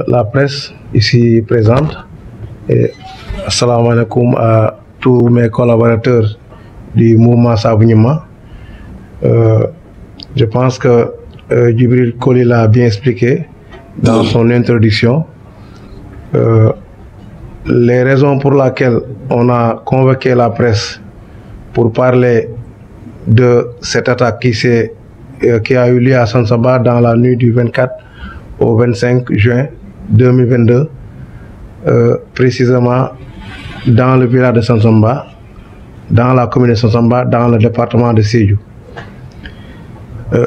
la presse ici présente et assalamu alaikum à tous mes collaborateurs du mouvement Sabu Gnima. Je pense que Djibril Koli l'a bien expliqué dans son introduction. Les raisons pour lesquelles on a convoqué la presse pour parler de cette attaque qui a eu lieu à Sansamba dans la nuit du 24 au 25 juin 2022, précisément dans le village de Sansamba, dans la commune de Sansamba, dans le département de Sédhiou.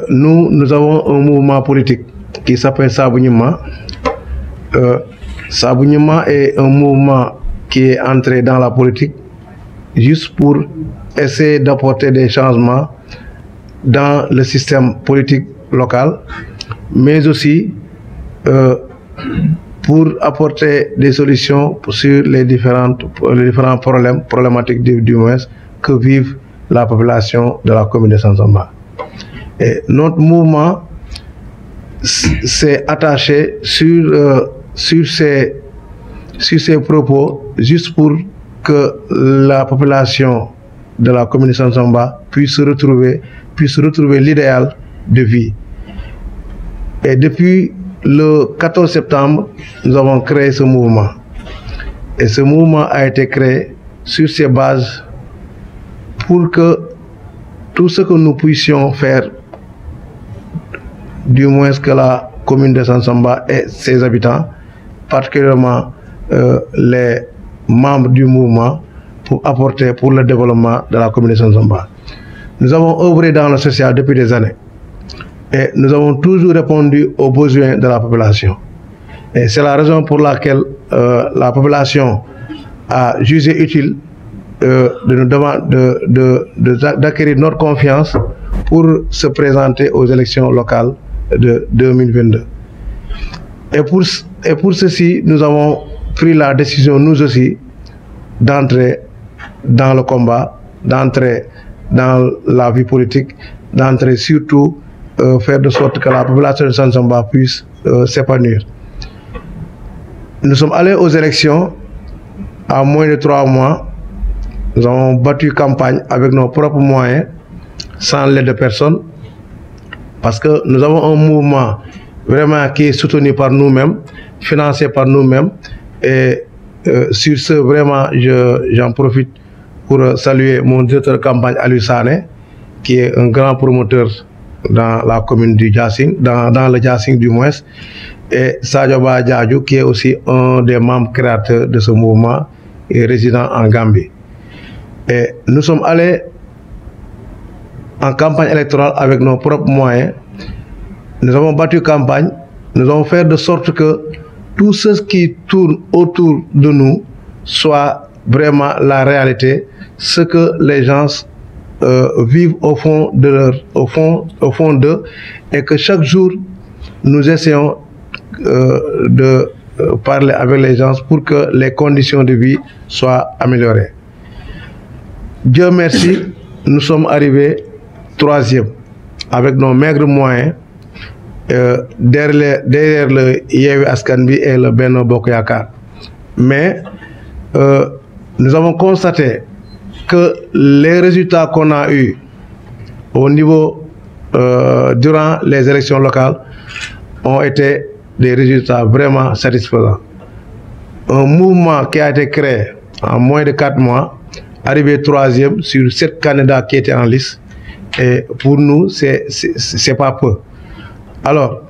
Nous avons un mouvement politique qui s'appelle Sabu Gnima. Sabu Gnima est un mouvement qui est entré dans la politique juste pour essayer d'apporter des changements dans le système politique local, mais aussi pour apporter des solutions sur les différents problématiques du moins que vivent la population de la commune de Sansamba. Et notre mouvement s'est attaché sur ces propos juste pour que la population de la commune de Sansamba puisse retrouver l'idéal de vie. Et depuis le 14 septembre, nous avons créé ce mouvement. Et ce mouvement a été créé sur ces bases pour que tout ce que nous puissions faire, du moins que la commune de Sansamba et ses habitants, particulièrement les membres du mouvement, pour apporter pour le développement de la commune de Sansamba. Nous avons œuvré dans le social depuis des années et nous avons toujours répondu aux besoins de la population. Et c'est la raison pour laquelle la population a jugé utile d'acquérir notre confiance pour se présenter aux élections locales de 2022. Et pour ceci, nous avons pris la décision, nous aussi, d'entrer dans le combat, d'entrer dans la vie politique, d'entrer surtout faire de sorte que la population de Sansamba puisse s'épanouir. Nous sommes allés aux élections à moins de 3 mois. Nous avons battu campagne avec nos propres moyens, sans l'aide de personne, parce que nous avons un mouvement vraiment qui est soutenu par nous-mêmes, financé par nous-mêmes. Et sur ce, vraiment, j'en profite pour saluer mon directeur de campagne, Aliou Sané, qui est un grand promoteur dans la commune du Djassing, dans le Djassing du moins, et Sadio Ba Diadjou, qui est aussi un des membres créateurs de ce mouvement et résident en Gambie. Et nous sommes allés en campagne électorale avec nos propres moyens. Nous avons battu campagne, nous avons fait de sorte que tout ce qui tourne autour de nous soit vraiment la réalité, ce que les gens vivent au fond d'eux, et que chaque jour nous essayons de parler avec les gens pour que les conditions de vie soient améliorées. Dieu merci, nous sommes arrivés 3e avec nos maigres moyens derrière le Yewwi Askan Wi et le Benno Bokk Yakaar. Mais nous avons constaté que les résultats qu'on a eus au niveau durant les élections locales ont été des résultats vraiment satisfaisants. Un mouvement qui a été créé en moins de 4 mois, arrivé 3e sur 7 candidats qui étaient en liste, et pour nous, c'est pas peu. Alors,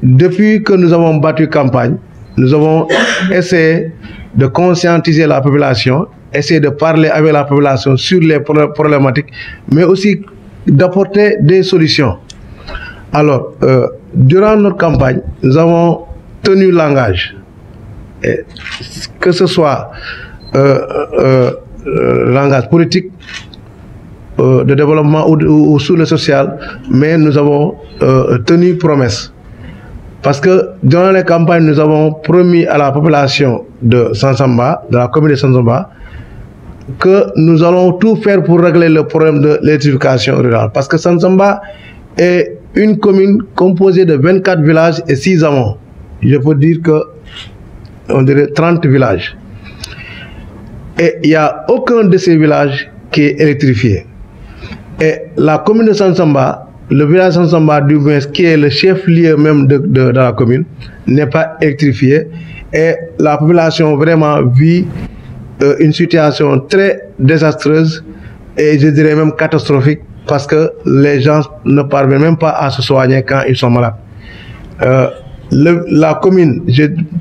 depuis que nous avons battu campagne, nous avons essayé de conscientiser la population, essayer de parler avec la population sur les problématiques, mais aussi d'apporter des solutions. Alors, durant notre campagne, nous avons tenu langage, que ce soit langage politique, de développement ou sur le social, mais nous avons tenu promesse. Parce que durant les campagnes, nous avons promis à la population de Sansamba, de la commune de Sansamba, que nous allons tout faire pour régler le problème de l'électrification rurale. Parce que Sansamba est une commune composée de 24 villages et 6 hameaux. je peux dire que on dirait 30 villages. Et il n'y a aucun de ces villages qui est électrifié. Et la commune de Sansamba, le village de Sansamba du moins, qui est le chef-lieu même de la commune, n'est pas électrifié. Et la population vraiment vit une situation très désastreuse et je dirais même catastrophique parce que les gens ne parviennent même pas à se soigner quand ils sont malades. La commune,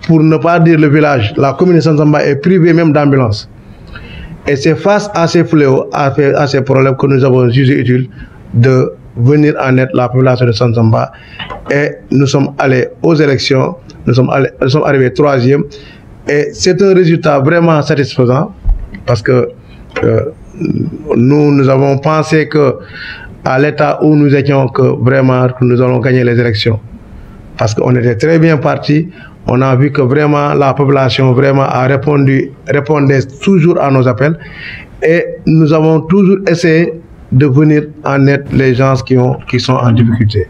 pour ne pas dire le village, la commune de Sansamba est privée même d'ambulance. Et c'est face à ces fléaux, à ces problèmes que nous avons jugé utile de venir en aide la population de Sansamba. Et nous sommes allés aux élections, nous sommes arrivés 3e. Et c'est un résultat vraiment satisfaisant parce que nous avons pensé que à l'état où nous étions, que vraiment nous allons gagner les élections. Parce qu'on était très bien partis. On a vu que vraiment la population vraiment répondait toujours à nos appels. Et nous avons toujours essayé de venir en aide les gens qui sont en difficulté.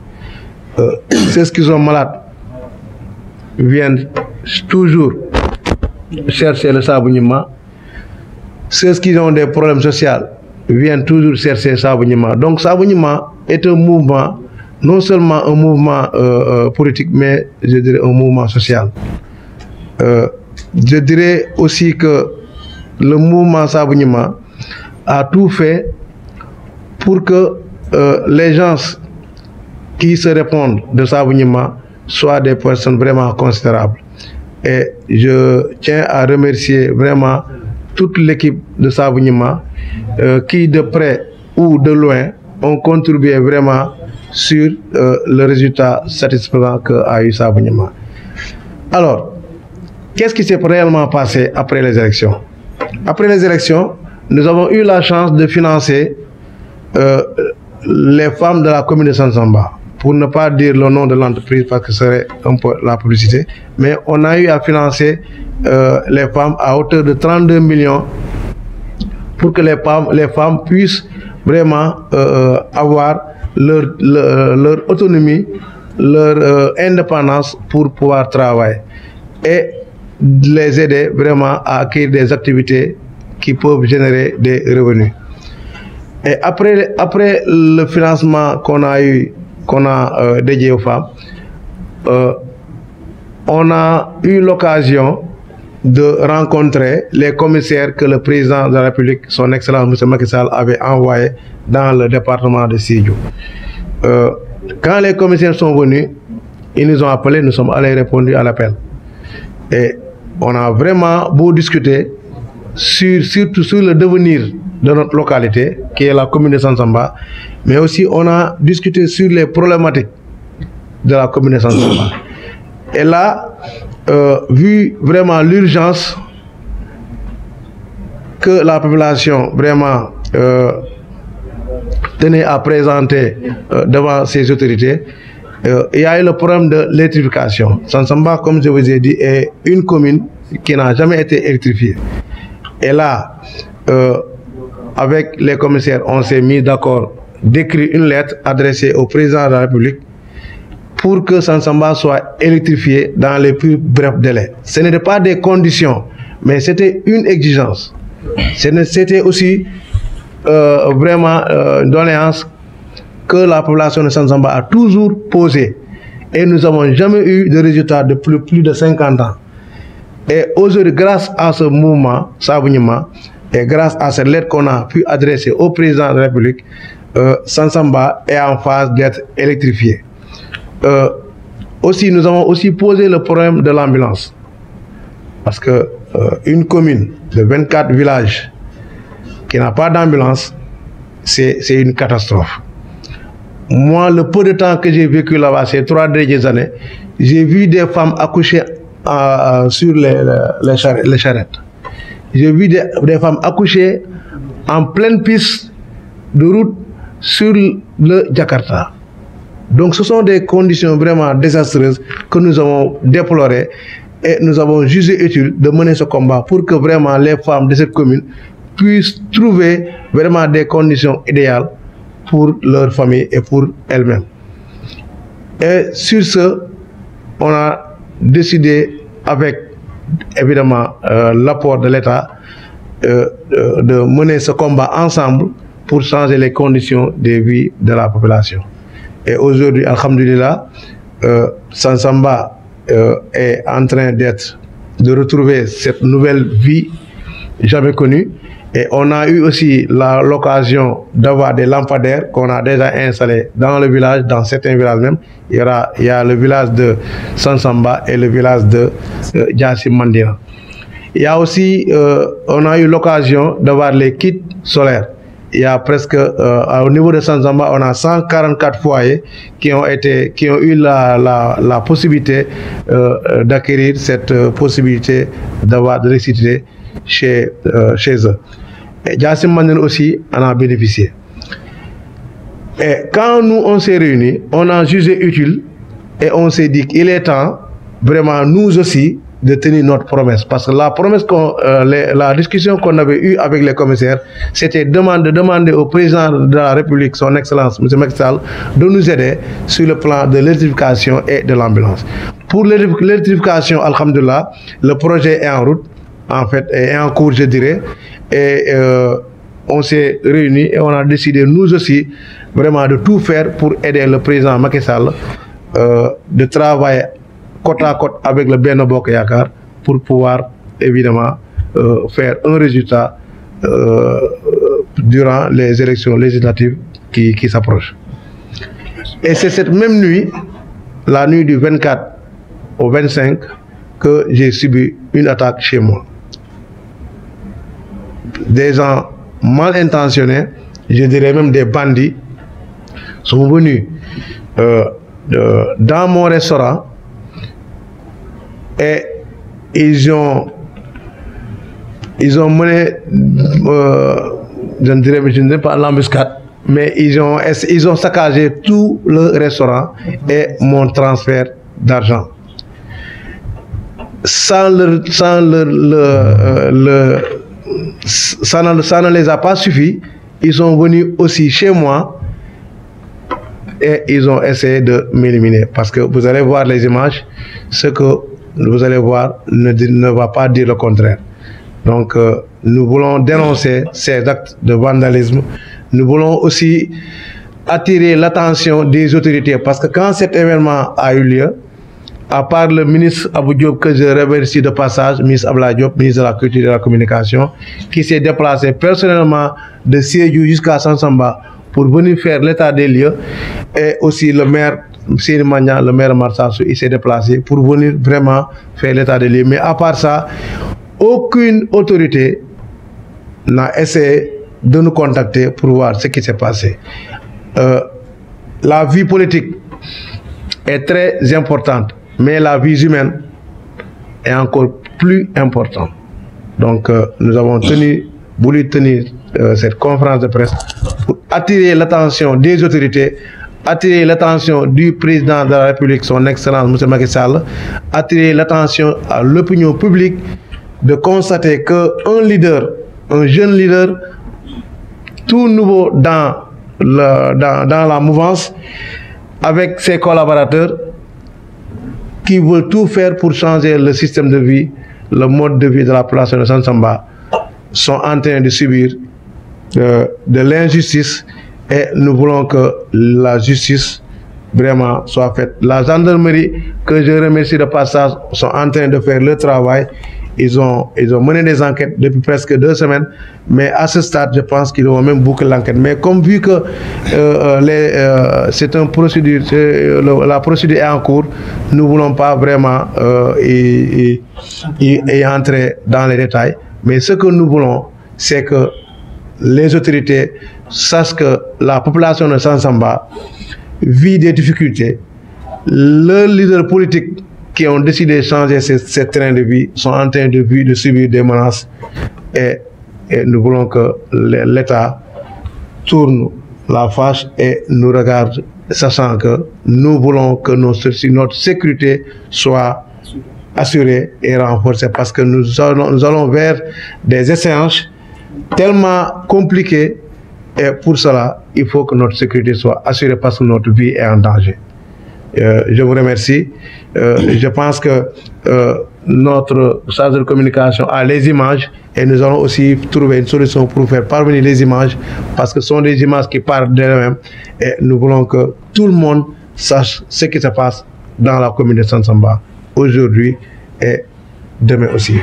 Ceux qui sont malades viennent toujours chercher le Sabounima. Ceux qui ont des problèmes sociaux viennent toujours chercher Sabounima. Donc Sabounima est un mouvement, non seulement un mouvement politique, mais je dirais un mouvement social. Je dirais aussi que le mouvement Sabounima a tout fait pour que les gens qui se répondent de Sabounima soient des personnes vraiment considérables. Et je tiens à remercier vraiment toute l'équipe de Sabounima qui, de près ou de loin, ont contribué vraiment sur le résultat satisfaisant qu'a eu Sabounima. Alors, qu'est-ce qui s'est réellement passé après les élections? Après les élections, nous avons eu la chance de financer les femmes de la commune de Sansamba. Pour ne pas dire le nom de l'entreprise parce que ce serait un peu la publicité, mais on a eu à financer les femmes à hauteur de 32 millions pour que les femmes puissent vraiment avoir leur autonomie, leur indépendance pour pouvoir travailler et les aider vraiment à acquérir des activités qui peuvent générer des revenus. Et après le financement qu'on a dédié aux femmes, on a eu l'occasion de rencontrer les commissaires que le président de la République, son Excellence M. Macky Sall, avait envoyés dans le département de Sédhiou. Quand les commissaires sont venus, ils nous ont appelés, nous sommes allés répondre à l'appel. Et on a vraiment beau discuter surtout sur le devenir de notre localité, qui est la commune de Sansamba, mais aussi on a discuté sur les problématiques de la commune de Sansamba. Et là, vu vraiment l'urgence que la population vraiment tenait à présenter devant ces autorités, il y a eu le problème de l'électrification. Sansamba, comme je vous ai dit, est une commune qui n'a jamais été électrifiée. Et là, avec les commissaires, on s'est mis d'accord d'écrire une lettre adressée au président de la République pour que Sansamba soit électrifié dans les plus brefs délais. Ce n'était pas des conditions, mais c'était une exigence. C'était aussi vraiment une doléance que la population de Sansamba a toujours posée. Et nous n'avons jamais eu de résultat de plus de 50 ans. Et aujourd'hui, grâce à ce mouvement, Sabounima, et grâce à cette lettre qu'on a pu adresser au président de la République, Sansamba est en phase d'être électrifié. Aussi, nous avons aussi posé le problème de l'ambulance. Parce que une commune de 24 villages qui n'a pas d'ambulance, c'est une catastrophe. Moi, le peu de temps que j'ai vécu là-bas, ces 3 dernières années, j'ai vu des femmes accoucher sur les charrettes. J'ai vu des femmes accoucher en pleine piste de route sur le Jakarta. Donc ce sont des conditions vraiment désastreuses que nous avons déplorées et nous avons jugé utile de mener ce combat pour que vraiment les femmes de cette commune puissent trouver vraiment des conditions idéales pour leur famille et pour elles-mêmes. Et sur ce, on a décidé avec évidemment l'apport de l'État de mener ce combat ensemble pour changer les conditions de vie de la population. Et aujourd'hui, alhamdulillah, Sansamba est en train de retrouver cette nouvelle vie jamais connue. Et on a eu aussi l'occasion d'avoir des lampadaires qu'on a déjà installés dans le village, dans certains villages même. Il y a le village de Sansamba et le village de Djassim Mandina. Il y a aussi, on a eu l'occasion d'avoir les kits solaires. Il y a presque, au niveau de Sansamba, on a 144 foyers qui ont eu la possibilité d'acquérir cette possibilité d'avoir de l'électricité chez eux. Et Djassim Mandina aussi en a bénéficié. Et quand nous on s'est réunis, on a jugé utile et on s'est dit qu'il est temps vraiment nous aussi de tenir notre promesse. Parce que la promesse, la discussion qu'on avait eue avec les commissaires, c'était de demander au président de la République, son Excellence, M. Macky Sall, de nous aider sur le plan de l'électrification et de l'ambulance. Pour l'électrification, alhamdoulilah, le projet est en route, en fait, est en cours, je dirais. Et on s'est réunis et on a décidé, nous aussi, vraiment de tout faire pour aider le président Macky Sall, de travailler côte à côte avec le Benno Bokk Yakaar pour pouvoir évidemment faire un résultat durant les élections législatives qui s'approchent. Et c'est cette même nuit, la nuit du 24 au 25, que j'ai subi une attaque chez moi. Des gens mal intentionnés, je dirais même des bandits, sont venus dans mon restaurant et ils ont mené, je ne dirais pas l'embuscade, mais ils ont saccagé tout le restaurant et mon transfert d'argent. Ça ne les a pas suffi. Ils sont venus aussi chez moi et ils ont essayé de m'éliminer. Parce que vous allez voir les images, ce que vous allez voir ne va pas dire le contraire. Donc nous voulons dénoncer ces actes de vandalisme. Nous voulons aussi attirer l'attention des autorités. Parce que quand cet événement a eu lieu, à part le ministre Abou Diop, que je remercie de passage, ministre Abdoulaye Diop, ministre de la Culture et de la Communication, qui s'est déplacé personnellement de Sédhiou jusqu'à Sansamba pour venir faire l'état des lieux, et aussi le maire Siri Magnan, le maire Marsassou, il s'est déplacé pour venir vraiment faire l'état des lieux. Mais à part ça, aucune autorité n'a essayé de nous contacter pour voir ce qui s'est passé. La vie politique est très importante, mais la vie humaine est encore plus importante. Donc nous avons voulu tenir cette conférence de presse pour attirer l'attention des autorités, attirer l'attention du président de la République, son Excellence M. Macky Sall, attirer l'attention à l'opinion publique de constater qu'un leader, un jeune leader, tout nouveau dans la mouvance, avec ses collaborateurs, qui veulent tout faire pour changer le système de vie, le mode de vie de la population de Sansamba, sont en train de subir de l'injustice, et nous voulons que la justice vraiment soit faite. La gendarmerie, que je remercie de passage, sont en train de faire le travail. Ils ont mené des enquêtes depuis presque 2 semaines, mais à ce stade, je pense qu'ils ont même bouclé l'enquête. Mais comme vu que c'est une procédure, la procédure est en cours, nous ne voulons pas vraiment y entrer dans les détails. Mais ce que nous voulons, c'est que les autorités sachent que la population de Sansamba vit des difficultés. Le leader politique qui ont décidé de changer ce train de vie sont en train de subir des menaces, et nous voulons que l'État tourne la face et nous regarde, sachant que nous voulons que notre sécurité soit assurée et renforcée, parce que nous allons vers des échanges tellement compliqués, et pour cela, il faut que notre sécurité soit assurée parce que notre vie est en danger. Je vous remercie. Je pense que notre chargé de communication a les images et nous allons aussi trouver une solution pour faire parvenir les images parce que ce sont des images qui parlent d'elles-mêmes et nous voulons que tout le monde sache ce qui se passe dans la commune de Sansamba aujourd'hui et demain aussi.